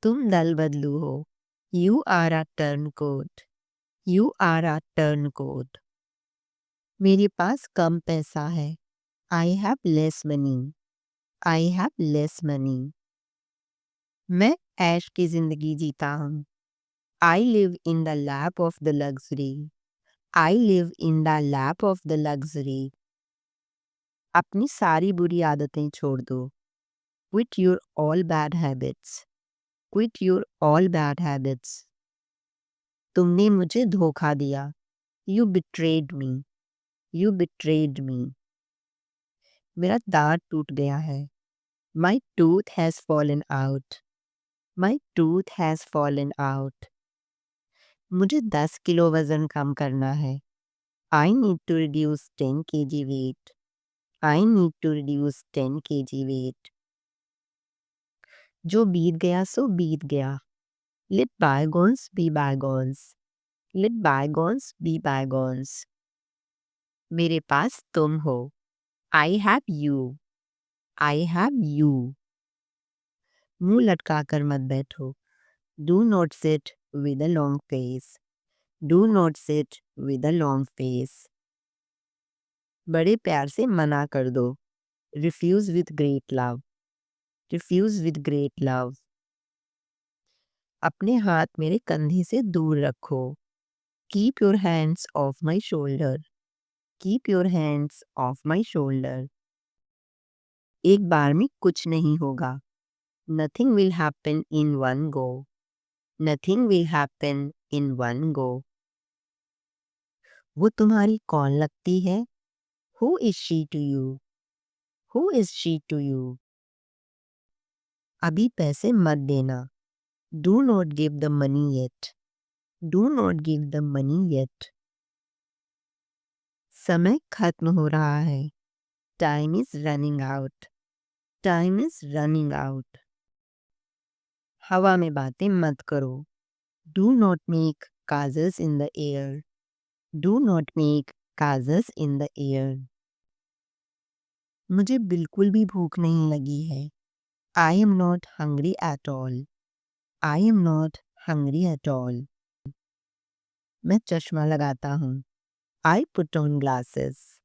तुम दल बदलू हो। You are a turncoat. You are a turncoat. मेरे पास कम पैसा है। I have less money. I have less money. मैं ऐश की जिंदगी जीता हूँ। I live in the lap of the luxury. I live in the lap of the luxury. अपनी सारी बुरी आदतें छोड़ दो। Quit your all bad habits. Quit your all bad habits. तुमने मुझे धोखा दिया। You betrayed me. You betrayed me. मेरा दांत टूट गया है। My tooth has fallen out. My tooth has fallen out. मुझे 10 किलो वजन कम करना है। I need to reduce 10 kg weight. I need to reduce 10 kg weight. जो बीत गया सो बीत गया। Let bygones be bygones. Let bygones be bygones. मेरे पास तुम हो। I have you. I have you. मुंह लटका कर मत बैठो। Do not sit with a long face. Do not sit with a long face. बड़े प्यार से मना कर दो। Refuse with great love. Refuse with great love. अपने हाथ मेरे कंधे से दूर रखो। Keep your hands off my shoulder. Keep your hands off my shoulder. एक बार में कुछ नहीं होगा। Nothing will happen in one go. Nothing will happen in one go. वो तुम्हारी कौन लगती है? Who is she to you? Who is she to you? अभी पैसे मत देना। Do not give the money yet. Do not give the money yet. समय खत्म हो रहा है। Time is running out. Time is running out. हवा में बातें मत करो। Do not make castles in the air. Do not make castles in the air. मुझे बिल्कुल भी भूख नहीं लगी है। I am not hungry at all. I am not hungry at all. मैं चश्मा लगाता हूँ। I put on glasses.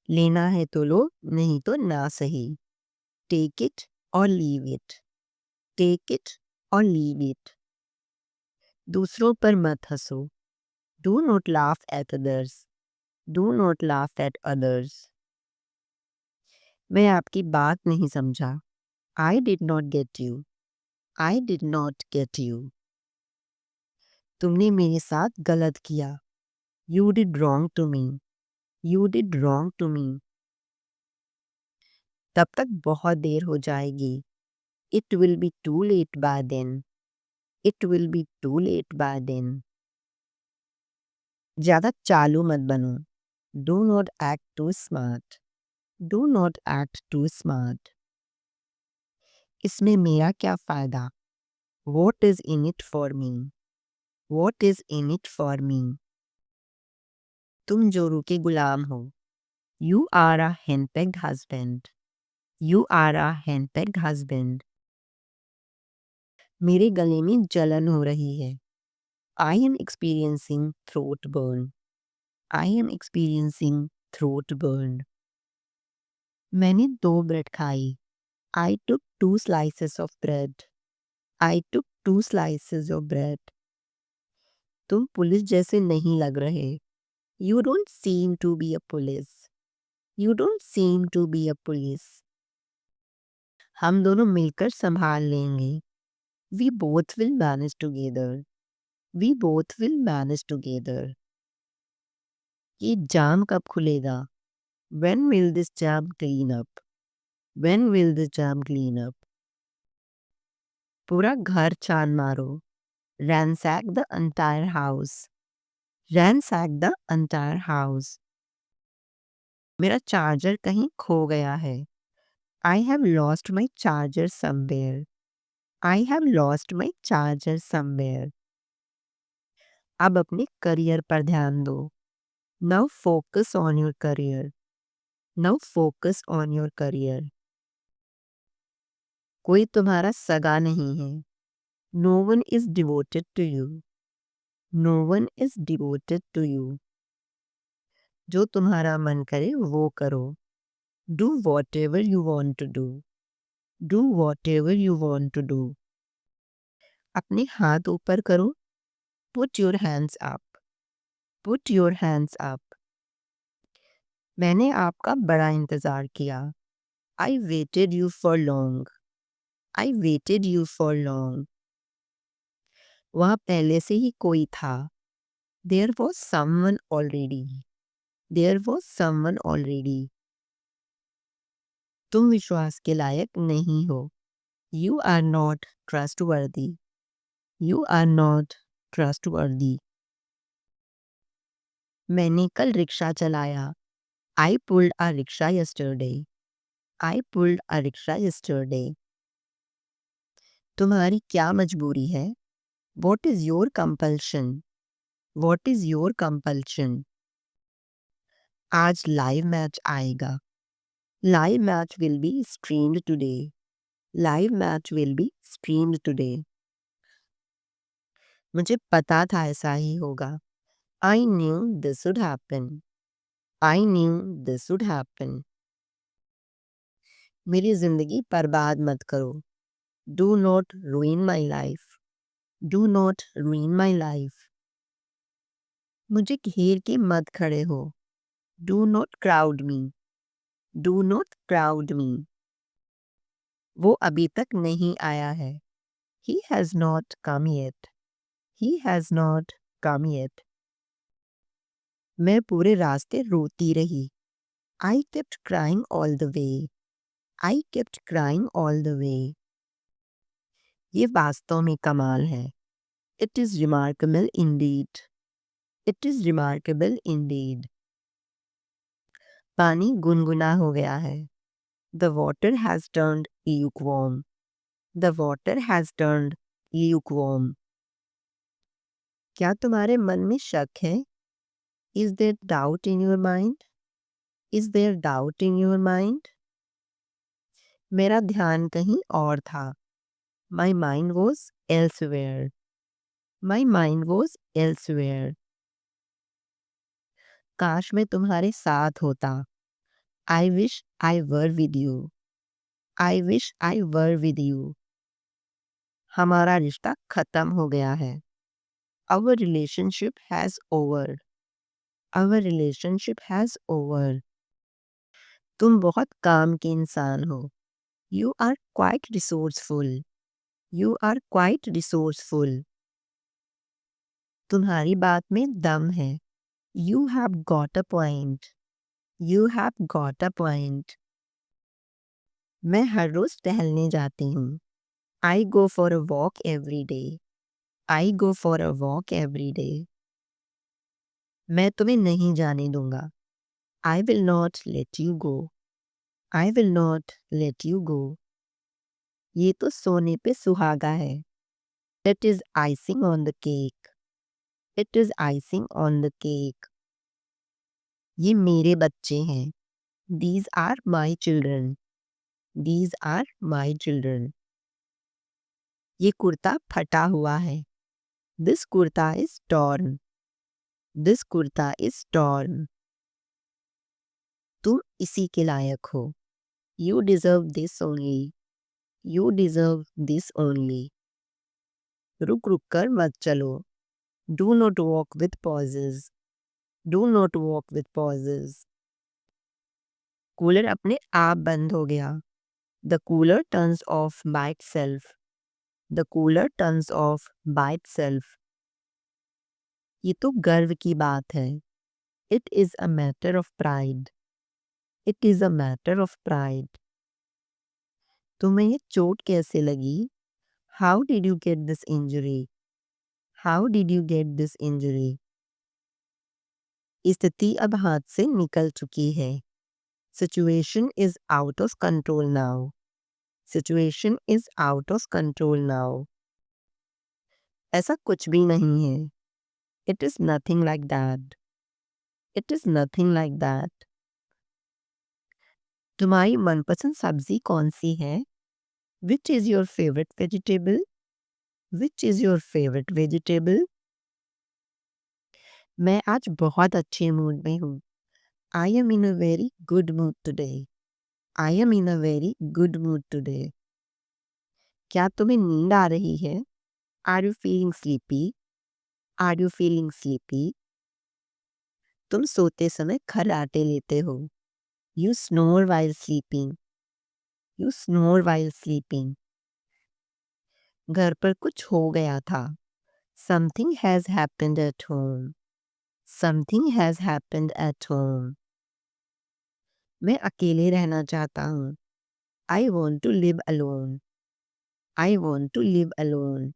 लेना है तो लो, नहीं तो ना सही। Take it or leave it. Take it or leave it. दूसरों पर मत हंसो। Do not laugh at others. Do not laugh at others. मैं आपकी बात नहीं समझा। I did not get you. I did not get you. तुमने मेरे साथ गलत किया। You did wrong to me. You did wrong to me. तब तक बहुत देर हो जाएगी। It will be too late by then. It will be too late by then. ज्यादा चालू मत बनो। Do not act too smart. Do not act too smart. इसमें मेरा क्या फायदा? What is in it for me? What is in it for me? तुम जोरू के गुलाम हो। You are a henpecked husband. You are a henpecked husband. मेरे गले में जलन हो रही है। I am experiencing throat burn. I am experiencing throat burn. मैंने 2 ब्रेड खाई। आई टुक 2 slices of bread. I took 2 slices of bread. तुम पुलिस जैसे नहीं लग रहे। You don't seem to be a police. You don't seem to be a police. हम दोनों मिलकर संभाल लेंगे। We both will manage together. We both will manage together. ये जाम कब खुलेगा? When will this jam clean up? When will this jam clean up? पूरा घर छान मारो। Ransack the entire house. Ransack the entire house. मेरा चार्जर कहीं खो गया है। I have lost my charger somewhere. I have lost my charger somewhere. अब अपने करियर पर ध्यान दो। Now focus on your career. Now focus on your career. कोई तुम्हारा सगा नहीं है। No one is devoted to you. No one is devoted to you. जो तुम्हारा मन करे वो करो। Do whatever you want to do. Do whatever you want to do. अपने हाथ ऊपर करो। Put your hands up. Put your hands up. मैंने आपका बड़ा इंतज़ार किया। I waited you for long. I waited you for long. वहाँ पहले से ही कोई था। There was someone already. There was someone already. तुम विश्वास के लायक नहीं हो। You are not trustworthy. You are not trustworthy. मैंने कल रिक्शा चलाया। I pulled a rickshaw yesterday. I pulled a rickshaw yesterday. तुम्हारी क्या मजबूरी है? What is your compulsion? What is your compulsion? आज लाइव मैच आएगा। Live match will be streamed today. Live match will be streamed today. मुझे पता था ऐसा ही होगा। I knew this would happen. I knew this would happen. मेरी जिंदगी बर्बाद मत करो। Do not ruin my life. Do not ruin my life. मुझे घेर के मत खड़े हो। Do not crowd me. Do not crowd me. वो अभी तक नहीं आया है। He has not come yet. He has not come yet. मैं पूरे रास्ते रोती रही। I kept crying all the way. I kept crying all the way. ये वास्तव में कमाल है। It is remarkable indeed. It is remarkable indeed. पानी गुनगुना हो गया है। The water has turned lukewarm. The water has turned lukewarm. क्या तुम्हारे मन में शक है? Is there doubt in your mind? Is there doubt in your mind? मेरा ध्यान कहीं और था। My mind was elsewhere. My mind was elsewhere. काश मैं तुम्हारे साथ होता। I wish I were with you. I wish I were with you. हमारा रिश्ता खत्म हो गया है। Our relationship has over. Our relationship has over. तुम बहुत काम की इंसान हो। You are quite resourceful. You are quite resourceful. तुम्हारी बात में दम है। You have got a point. You have got a point. मैं हर रोज टहलने जाती हूँ। I go for a walk every day. I go for a walk every day. मैं तुम्हें नहीं जाने दूंगा। I will not let you go. I will not let you go. ये तो सोने पे सुहागा है। It is icing on the cake. It is icing on the cake. ये मेरे बच्चे हैं। These are my children. These are my children. ये कुर्ता फटा हुआ है। This kurta is torn. This kurta is torn. तुम इसी के लायक हो। You deserve this only. You deserve this only. रुक रुक कर मत चलो। Do not walk with pauses. Do not walk with pauses. Cooler अपने आप बंद हो गया। The cooler turns off by itself. The cooler turns off by itself. ये तो गर्व की बात है। It is a matter of pride. It is a matter of pride. तुम्हें ये चोट कैसे लगी? How did you get this injury? How did you get this injury? स्थिति अब हाथ से निकल चुकी है। Situation is out of control now. Situation is out of control now. ऐसा कुछ भी नहीं है। It is nothing like that. It is nothing like that. तुम्हारी मनपसंद सब्जी कौन सी है? Which is your favorite vegetable? Which is your favorite vegetable? मैं आज बहुत अच्छे मूड में हूँ. I am in a very good mood today. I am in a very good mood today. क्या तुम्हें नींद आ रही है? Are you feeling sleepy? Are you feeling sleepy? तुम सोते समय खर्राटे लेते हो. You snore while sleeping. You snore while sleeping. घर पर कुछ हो गया था. Something has happened at home. Something has happened at home. मैं अकेले रहना चाहता हूँ. I want to live alone. I want to live alone.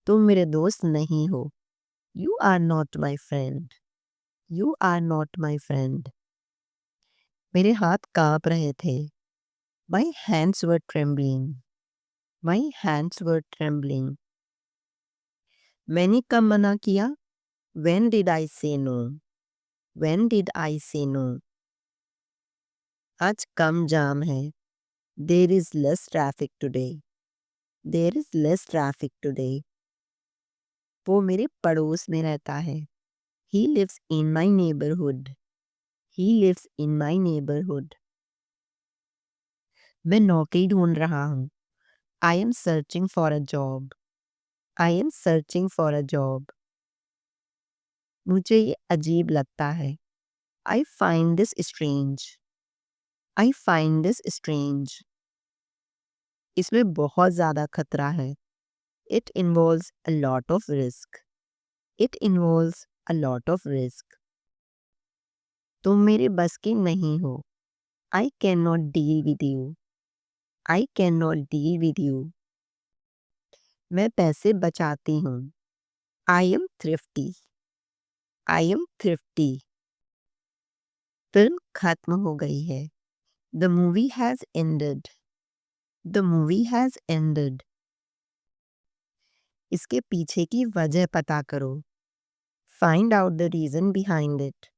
तुम मेरे दोस्त नहीं हो. You are not my friend. You are not my friend. मेरे हाथ काँप रहे थे. My hands were trembling. My hands were trembling. मैंने कब मना किया? When did I say no? When did I say no? आज कम जाम है. There is less traffic today. There is less traffic today. वो मेरे पड़ोस में रहता है. He lives in my neighborhood. He lives in my neighborhood. मैं नौकरी ढूंढ रहा हूँ. I am searching for a job. I am searching for a job. मुझे ये अजीब लगता है. I find this strange. I find this strange. इसमें बहुत ज़्यादा खतरा है. It involves a lot of risk. It involves a lot of risk. तुम मेरे बस की नहीं हो. I cannot deal with you. I cannot deal with you. मैं पैसे बचाती हूँ. I am thrifty. I am thrifty. Film खत्म हो गई है. The movie has ended. The movie has ended. इसके पीछे की वजह पता करो. Find out the reason behind it.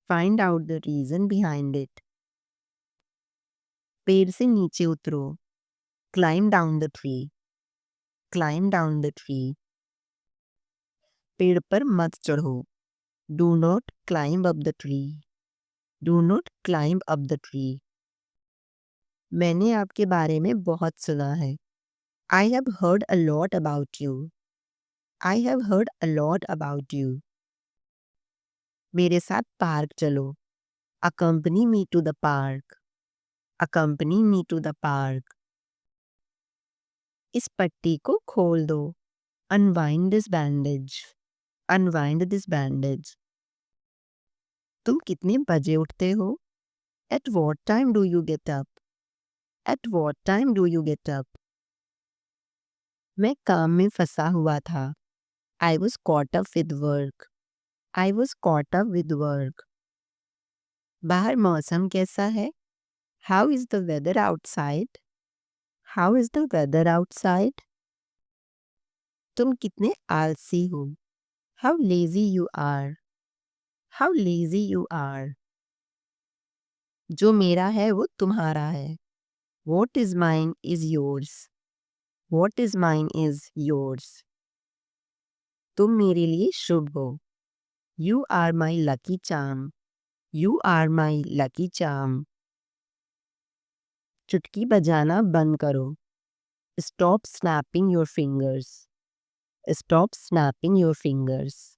Find out the reason behind it. पेड़ से नीचे उतरो. Climb down the tree. Climb down the tree. पेड़ पर मत चढ़ो. Do not climb up the tree. Do not climb up the tree. मैंने आपके बारे में बहुत सुना है. I have heard a lot about you. I have heard a lot about you. मेरे साथ पार्क चलो. Accompany me to the park. Accompany me to the park. इस पट्टी को खोल दो. Unwind this bandage. Unwind this bandage. तुम कितने बजे उठते हो? At what time do you get up? At what time do you get up? मैं काम में फंसा हुआ था. I was caught up with work. I was caught up with work. बाहर मौसम कैसा है? How is the weather outside? How is the weather outside? तुम कितने आलसी हो? How lazy you are. How lazy you are. जो मेरा है वो तुम्हारा है. What is mine is yours. What is mine is yours. तुम मेरे लिए शुभ हो. You are my lucky charm. You are my lucky charm. चुटकी बजाना बंद करो. Stop snapping your fingers. Stop snapping your fingers.